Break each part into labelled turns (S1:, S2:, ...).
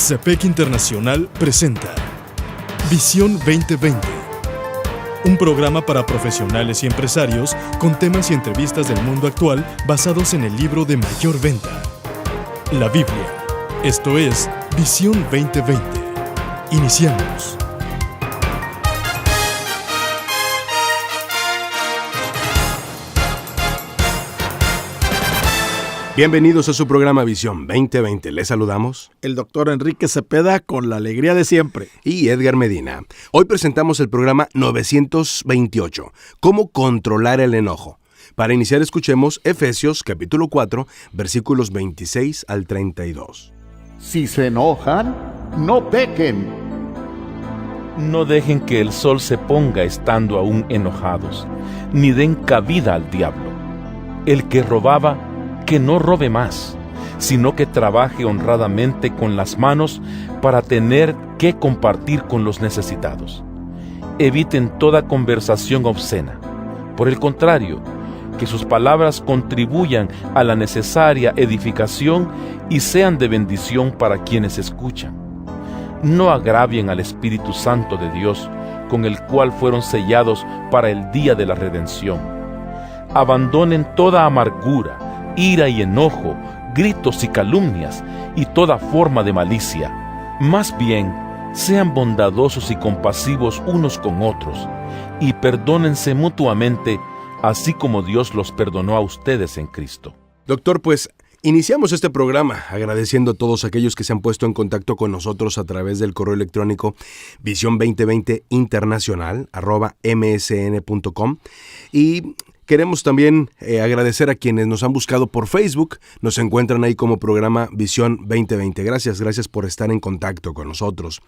S1: CEPEC Internacional presenta Visión 2020, un programa para profesionales y empresarios con temas y entrevistas del mundo actual basados en el libro de mayor venta, la Biblia. Esto es Visión 2020. Iniciamos.
S2: Bienvenidos a su programa Visión 2020. Les saludamos
S3: el doctor Enrique Cepeda con la alegría de siempre.
S2: Y Edgar Medina. Hoy presentamos el programa 928, ¿Cómo controlar el enojo? Para iniciar escuchemos Efesios capítulo 4, versículos 26 al 32.
S4: Si se enojan, no pequen.
S5: No dejen que el sol se ponga estando aún enojados, ni den cabida al diablo. El que robaba, que no robe más, sino que trabaje honradamente con las manos para tener que compartir con los necesitados. Eviten toda conversación obscena. Por el contrario, que sus palabras contribuyan a la necesaria edificación y sean de bendición para quienes escuchan. No agravien al Espíritu Santo de Dios, con el cual fueron sellados para el día de la redención. Abandonen toda amargura, ira y enojo, gritos y calumnias, y toda forma de malicia. Más bien, sean bondadosos y compasivos unos con otros, y perdónense mutuamente, así como Dios los perdonó a ustedes en Cristo.
S2: Doctor, pues iniciamos este programa agradeciendo a todos aquellos que se han puesto en contacto con nosotros a través del correo electrónico visión2020internacional@msn.com, y queremos también agradecer a quienes nos han buscado por Facebook. Nos encuentran ahí como programa Visión 2020. Gracias por estar en contacto con nosotros.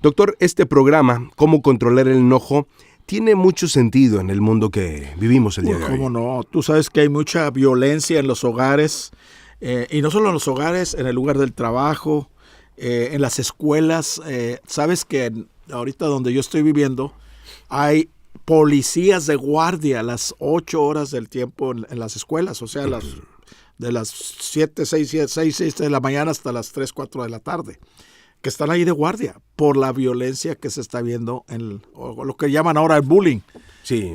S2: Doctor, este programa, ¿Cómo controlar el enojo?, tiene mucho sentido en el mundo que vivimos el día de hoy.
S3: ¿Cómo no? Tú sabes que hay mucha violencia en los hogares, y no solo en los hogares, en el lugar del trabajo, en las escuelas. Sabes que ahorita donde yo estoy viviendo hay policías de guardia a las 8 horas del tiempo en las escuelas, o sea, de las 7 de la mañana hasta las 3, 4 de la tarde, que están ahí de guardia por la violencia que se está viendo o lo que llaman ahora el bullying.
S2: Sí.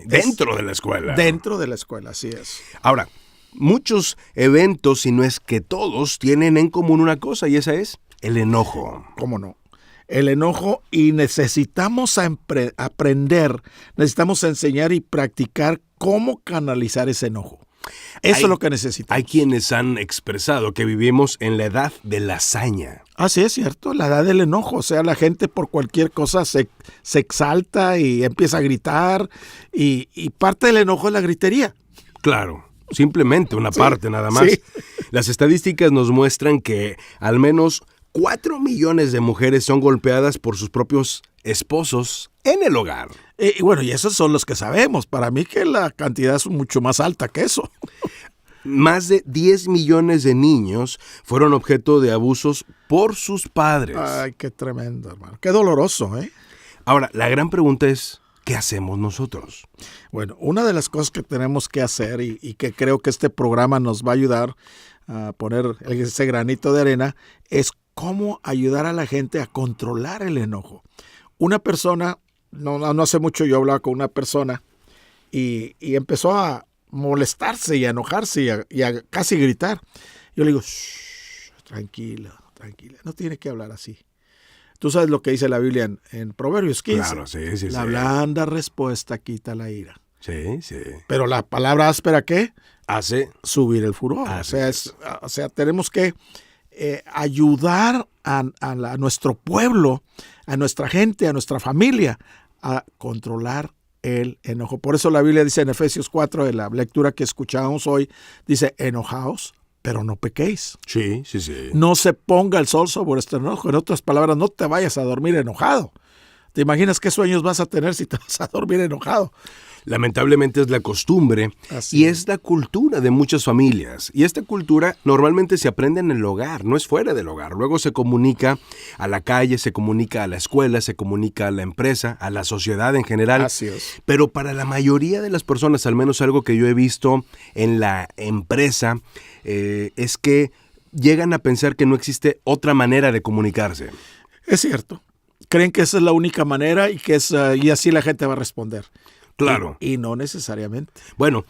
S2: Dentro de la escuela.
S3: Dentro de la escuela, así es.
S2: Ahora, muchos eventos, si no es que todos, tienen en común una cosa, y esa es el enojo.
S3: ¿Cómo no? El enojo, y necesitamos aprender, necesitamos enseñar y practicar cómo canalizar ese enojo. Eso es lo que necesitamos.
S2: Hay quienes han expresado que vivimos en la edad de la hazaña.
S3: Así es cierto, la edad del enojo. O sea, la gente por cualquier cosa se exalta y empieza a gritar, y parte del enojo es la gritería.
S2: Claro, simplemente una parte nada más.
S3: Sí.
S2: Las estadísticas nos muestran que al menos 4 millones de mujeres son golpeadas por sus propios esposos en el hogar.
S3: Y bueno, y esos son los que sabemos. Para mí que la cantidad es mucho más alta que eso.
S2: Más de 10 millones de niños fueron objeto de abusos por sus padres.
S3: Ay, qué tremendo, hermano. Qué doloroso, ¿eh?
S2: Ahora, la gran pregunta es, ¿qué hacemos nosotros?
S3: Bueno, una de las cosas que tenemos que hacer y que creo que este programa nos va a ayudar a poner ese granito de arena es cómo ayudar a la gente a controlar el enojo. Una persona, no hace mucho yo hablaba con una persona y empezó a molestarse y a enojarse y a casi gritar. Yo le digo, tranquila, no tiene que hablar así. Tú sabes lo que dice la Biblia en Proverbios 15.
S2: Claro, sí.
S3: La blanda respuesta quita la ira.
S2: Sí.
S3: Pero la palabra áspera, ¿qué?
S2: Hace
S3: subir el furor. O sea, tenemos que ayudar a nuestro pueblo, a nuestra gente, a nuestra familia, a controlar el enojo. Por eso la Biblia dice en Efesios 4, de la lectura que escuchábamos hoy, dice, enojaos, pero no pequéis.
S2: Sí.
S3: No se ponga el sol sobre este enojo. En otras palabras, no te vayas a dormir enojado. ¿Te imaginas qué sueños vas a tener si te vas a dormir enojado?
S2: Lamentablemente es la costumbre y es la cultura de muchas familias. Y esta cultura normalmente se aprende en el hogar, no es fuera del hogar. Luego se comunica a la calle, se comunica a la escuela, se comunica a la empresa, a la sociedad en general.
S3: Así es.
S2: Pero para la mayoría de las personas, al menos algo que yo he visto en la empresa, es que llegan a pensar que no existe otra manera de comunicarse.
S3: Es cierto. Creen que esa es la única manera y que y así la gente va a responder.
S2: Claro.
S3: Y no necesariamente.
S2: Bueno,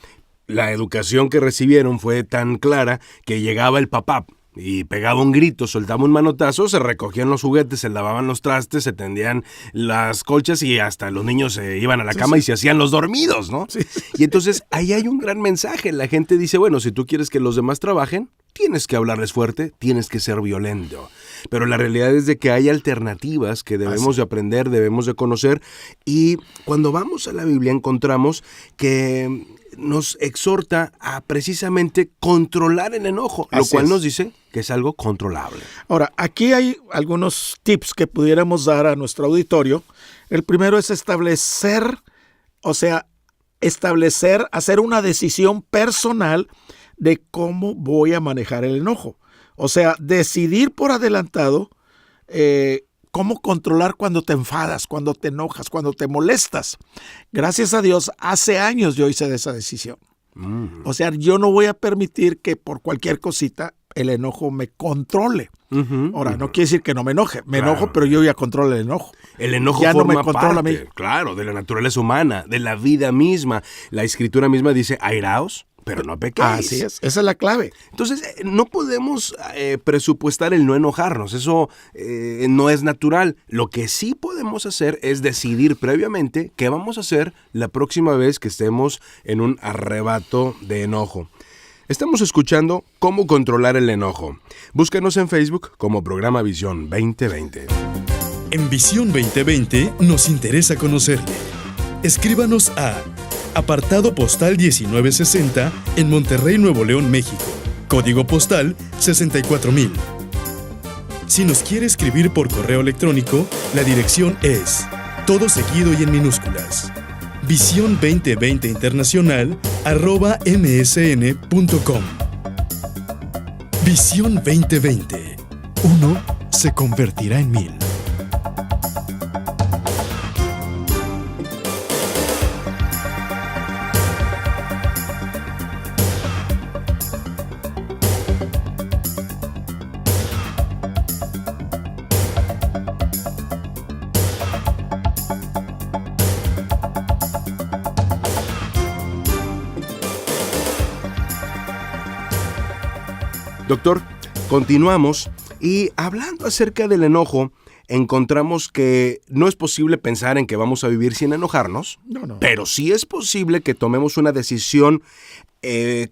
S2: la educación que recibieron fue tan clara que llegaba el papá y pegaba un grito, soltaba un manotazo, se recogían los juguetes, se lavaban los trastes, se tendían las colchas y hasta los niños se iban a la cama y se hacían los dormidos, ¿no? Sí. Y entonces ahí hay un gran mensaje. La gente dice, bueno, si tú quieres que los demás trabajen, tienes que hablarles fuerte, tienes que ser violento. Pero la realidad es de que hay alternativas que debemos de aprender, debemos de conocer. Y cuando vamos a la Biblia encontramos que nos exhorta a precisamente controlar el enojo, lo cual nos dice que es algo controlable.
S3: Ahora, aquí hay algunos tips que pudiéramos dar a nuestro auditorio. El primero es establecer, hacer una decisión personal de cómo voy a manejar el enojo. O sea, decidir por adelantado cómo controlar cuando te enfadas, cuando te enojas, cuando te molestas. Gracias a Dios, hace años yo hice esa decisión. O sea, yo no voy a permitir que por cualquier cosita el enojo me controle. Ahora, no quiere decir que no me enoje. Me enojo, pero yo ya controlo el enojo.
S2: El enojo
S3: ya
S2: forma
S3: no me controla
S2: parte,
S3: a mí.
S2: Claro, de la naturaleza humana, de la vida misma. La Escritura misma dice, airaos, pero no pequéis.
S3: Así es, esa es la clave.
S2: Entonces, no podemos presupuestar el no enojarnos, eso no es natural. Lo que sí podemos hacer es decidir previamente qué vamos a hacer la próxima vez que estemos en un arrebato de enojo. Estamos escuchando Cómo controlar el enojo. Búscanos en Facebook como Programa Visión 2020.
S1: En Visión 2020 nos interesa conocerle. Escríbanos a Apartado Postal 1960 en Monterrey, Nuevo León, México. Código postal 64000. Si nos quiere escribir por correo electrónico, la dirección es todo seguido y en minúsculas. Visión 2020 Internacional @msn.com. Visión 2020. Uno se convertirá en 1000.
S2: Doctor, continuamos y hablando acerca del enojo, encontramos que no es posible pensar en que vamos a vivir sin enojarnos, pero sí es posible que tomemos una decisión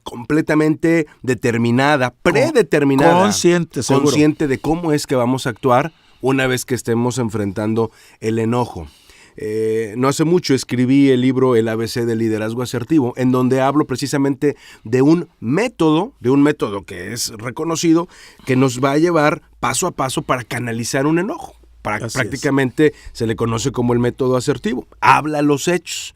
S2: completamente determinada, predeterminada, consciente de cómo es que vamos a actuar una vez que estemos enfrentando el enojo. No hace mucho escribí el libro El ABC del liderazgo asertivo, en donde hablo precisamente de un método que es reconocido, que nos va a llevar paso a paso para canalizar un enojo. Prácticamente se le conoce como el método asertivo. Habla los hechos.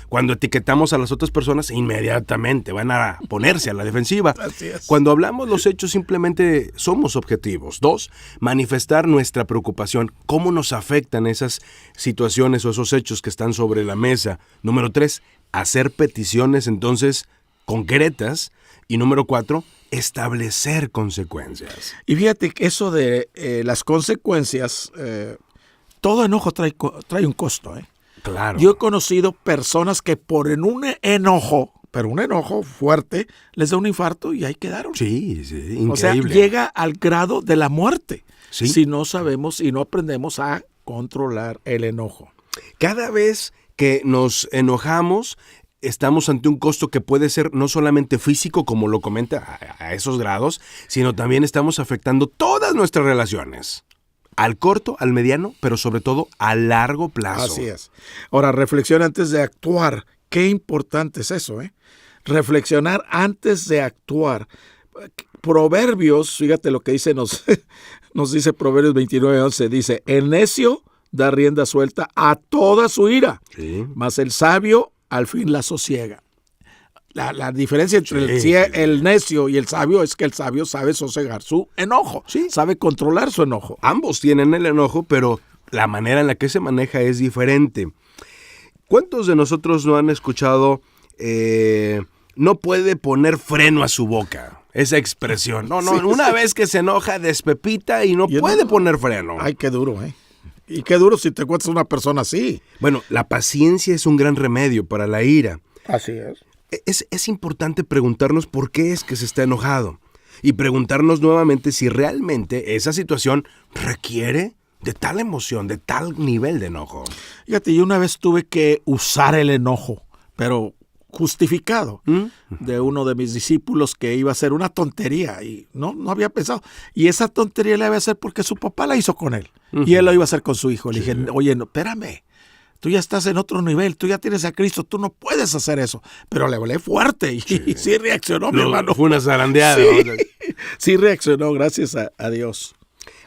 S2: Cuando etiquetamos a las otras personas, inmediatamente van a ponerse a la defensiva.
S3: Así es.
S2: Cuando hablamos los hechos, simplemente somos objetivos. 2, manifestar nuestra preocupación. ¿Cómo nos afectan esas situaciones o esos hechos que están sobre la mesa? Número 3, hacer peticiones entonces concretas. Y número 4, establecer consecuencias.
S3: Y fíjate que eso de las consecuencias, todo enojo trae un costo, ¿eh?
S2: Claro.
S3: Yo he conocido personas que por un enojo, pero un enojo fuerte, les da un infarto y ahí quedaron.
S2: Sí, increíble.
S3: O sea, llega al grado de la muerte,
S2: ¿sí?
S3: Si no sabemos y no aprendemos a controlar el enojo.
S2: Cada vez que nos enojamos, estamos ante un costo que puede ser no solamente físico, como lo comenta a esos grados, sino también estamos afectando todas nuestras relaciones. Al corto, al mediano, pero sobre todo a largo plazo.
S3: Así es. Ahora, reflexiona antes de actuar. Qué importante es eso, ¿eh? Reflexionar antes de actuar. Proverbios, fíjate lo que dice, nos dice Proverbios 29:11, dice, el necio da rienda suelta a toda su ira,
S2: Sí.
S3: mas el sabio al fin la sosiega. La diferencia entre el necio y el sabio es que el sabio sabe sosegar su enojo, sabe controlar su enojo.
S2: Ambos tienen el enojo, pero la manera en la que se maneja es diferente. ¿Cuántos de nosotros no han escuchado no puede poner freno a su boca? esa expresión. No, una vez que se enoja, despepita y no puede poner freno.
S3: Ay, qué duro, ¿eh? Y qué duro si te encuentras una persona así.
S2: Bueno, la paciencia es un gran remedio para la ira.
S3: Así es.
S2: Es importante preguntarnos por qué es que se está enojado y preguntarnos nuevamente si realmente esa situación requiere de tal emoción, de tal nivel de enojo.
S3: Fíjate, yo una vez tuve que usar el enojo, pero justificado, de uno de mis discípulos que iba a hacer una tontería y no había pensado. Y esa tontería la iba a hacer porque su papá la hizo con él y él lo iba a hacer con su hijo. Le dije, oye, no, espérame. Tú ya estás en otro nivel, tú ya tienes a Cristo, tú no puedes hacer eso. Pero le hablé fuerte y sí reaccionó, mi hermano.
S2: Fue una zarandeada.
S3: Sí reaccionó, gracias a Dios.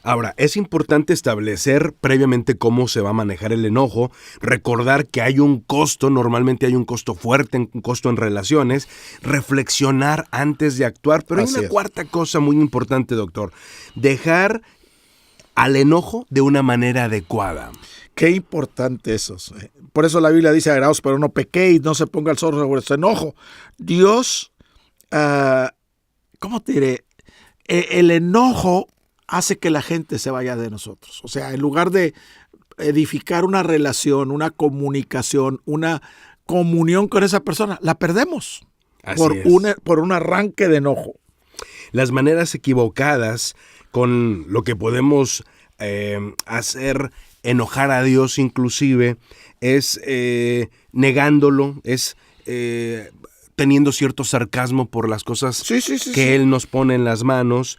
S2: Ahora, es importante establecer previamente cómo se va a manejar el enojo, recordar que hay un costo, normalmente hay un costo fuerte, un costo en relaciones, reflexionar antes de actuar. Pero hay una cuarta cosa muy importante, doctor, dejar al enojo de una manera adecuada.
S3: Qué importante eso. Por eso la Biblia dice, airaos, pero no pequéis, no se ponga el sol sobre vuestro enojo. Dios, ¿cómo te diré? El enojo hace que la gente se vaya de nosotros. O sea, en lugar de edificar una relación, una comunicación, una comunión con esa persona, la perdemos por un arranque de enojo.
S2: Las maneras equivocadas con lo que podemos hacer enojar a Dios inclusive es negándolo, es teniendo cierto sarcasmo por las cosas que Él nos pone en las manos,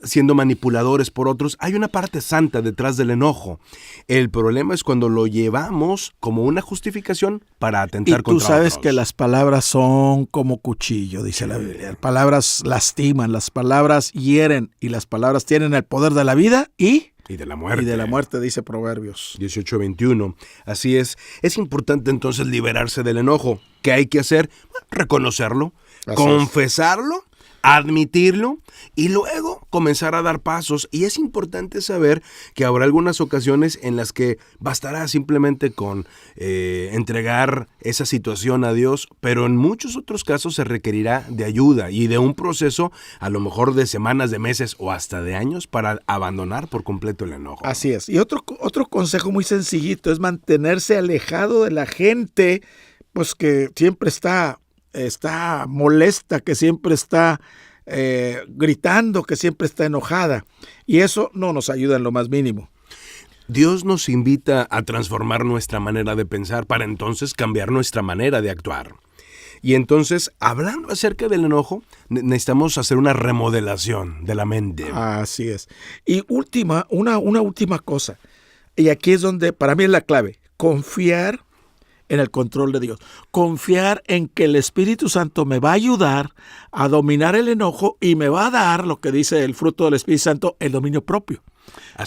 S2: siendo manipuladores por otros. Hay una parte santa detrás del enojo. El problema es cuando lo llevamos como una justificación para atentar contra otros. Y tú sabes
S3: que las palabras son como cuchillo, dice la Biblia. Las palabras lastiman, las palabras hieren y las palabras tienen el poder de la vida y de la muerte. Y de la muerte, dice Proverbios
S2: 18:21. Así es. Es importante entonces liberarse del enojo. ¿Qué hay que hacer? Reconocerlo, confesarlo, admitirlo y luego comenzar a dar pasos. Y es importante saber que habrá algunas ocasiones en las que bastará simplemente con entregar esa situación a Dios, pero en muchos otros casos se requerirá de ayuda y de un proceso a lo mejor de semanas, de meses o hasta de años para abandonar por completo el enojo.
S3: Así es. Y otro consejo muy sencillito es mantenerse alejado de la gente pues que siempre está molesta, que siempre está gritando, que siempre está enojada. Y eso no nos ayuda en lo más mínimo.
S2: Dios nos invita a transformar nuestra manera de pensar para entonces cambiar nuestra manera de actuar. Y entonces, hablando acerca del enojo, necesitamos hacer una remodelación de la mente.
S3: Así es. Y una última cosa. Y aquí es donde para mí es la clave. Confiar en el control de Dios. Confiar en que el Espíritu Santo me va a ayudar a dominar el enojo y me va a dar lo que dice el fruto del Espíritu Santo, el dominio propio.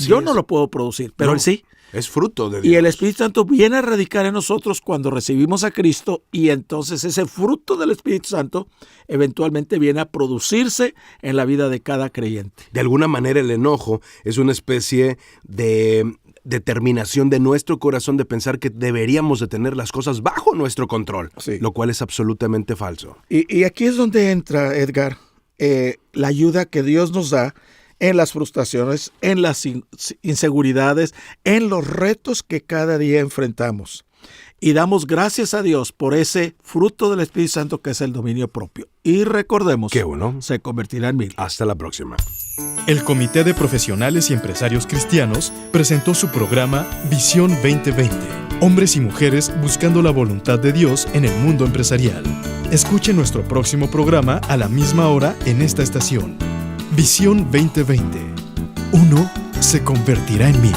S3: Yo no lo puedo producir, pero Él sí.
S2: Es fruto de Dios.
S3: Y el Espíritu Santo viene a radicar en nosotros cuando recibimos a Cristo y entonces ese fruto del Espíritu Santo eventualmente viene a producirse en la vida de cada creyente.
S2: De alguna manera el enojo es una especie de determinación de nuestro corazón de pensar que deberíamos de tener las cosas bajo nuestro control, lo cual es absolutamente falso.
S3: Y aquí es donde entra, Edgar, la ayuda que Dios nos da en las frustraciones, en las inseguridades, en los retos que cada día enfrentamos. Y damos gracias a Dios por ese fruto del Espíritu Santo que es el dominio propio. Y recordemos
S2: que uno
S3: se convertirá en 1000.
S2: Hasta la próxima.
S1: El Comité de Profesionales y Empresarios Cristianos presentó su programa Visión 2020. Hombres y mujeres buscando la voluntad de Dios en el mundo empresarial. Escuche nuestro próximo programa a la misma hora en esta estación. Visión 2020. Uno se convertirá en 1000.